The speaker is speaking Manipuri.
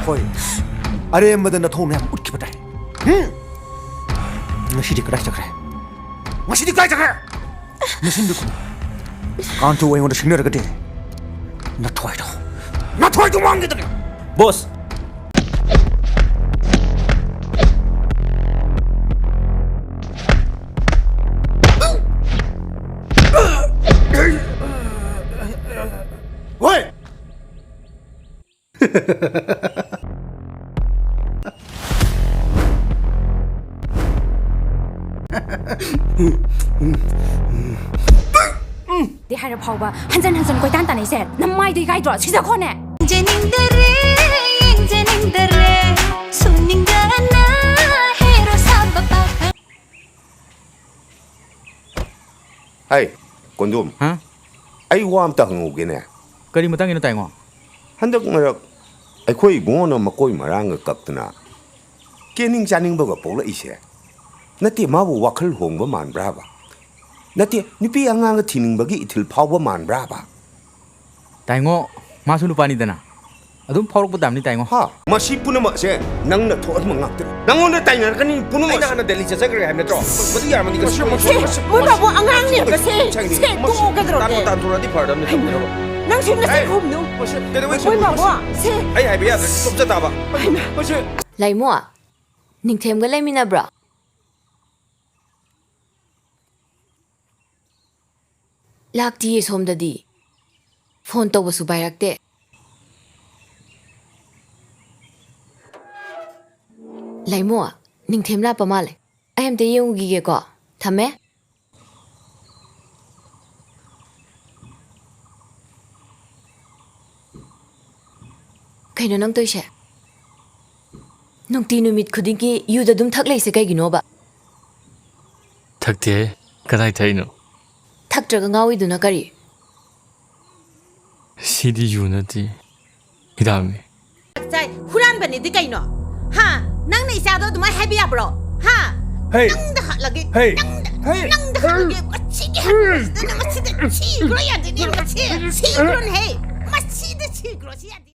khoi are madan na thom yam ut ki batai ngasi di krai chakre ngasi di krai chakre nasin du kan to weng on the signal ga de na thoi do mang ge boss Oi! Di hai ra phau ba hanjan koi tan tan ai set namai di gai dro sisa khone jening dare suning dana hero sababa Hey, kondom. Hah? Ai wam ta hangu ge ne. Kari matang ina tayo. Handak ngarak ai khoi gono makoi marang kaptana. Kening janing ba pola ise. Nati ma bu wakhal hong ba man bra ba. Nati nupi angang thining ba gi ithil phaw ba man bra ba. Tayo masu lupa ni dana. Adum phawrok budam ni tayo. Ha, masi punama se nang na thot ma ngak. Nangon na tayo kani punama Ay na Delhi sa secretary ham na tro. Mati yar mani kasi mo. Mo ba mo angang ni ba se do ga dro Tan tan tura di pardam ni tam ni. nang sin na sa khum no Kaya wai Mo ba mo se Ay ay biya stop sa taba. Masi laimo ningthem ga laimina bra lakti somdadi phone to basu bairakte laimo ningthem la pamale ayam te yengu gi ge ko thame kaino nang toise nungti numit khudingi yuda dum thak leise kai gino ba Thakte kadai thaino thak traga ngawi duna kari sidi yunati hidami Sai huran bani di kaino ha nang ni sa do dum happy ya bro ha Hey. nang da lagi Hey. nang da lagi chi ha nang chi chi gro ya de ni chi gro hey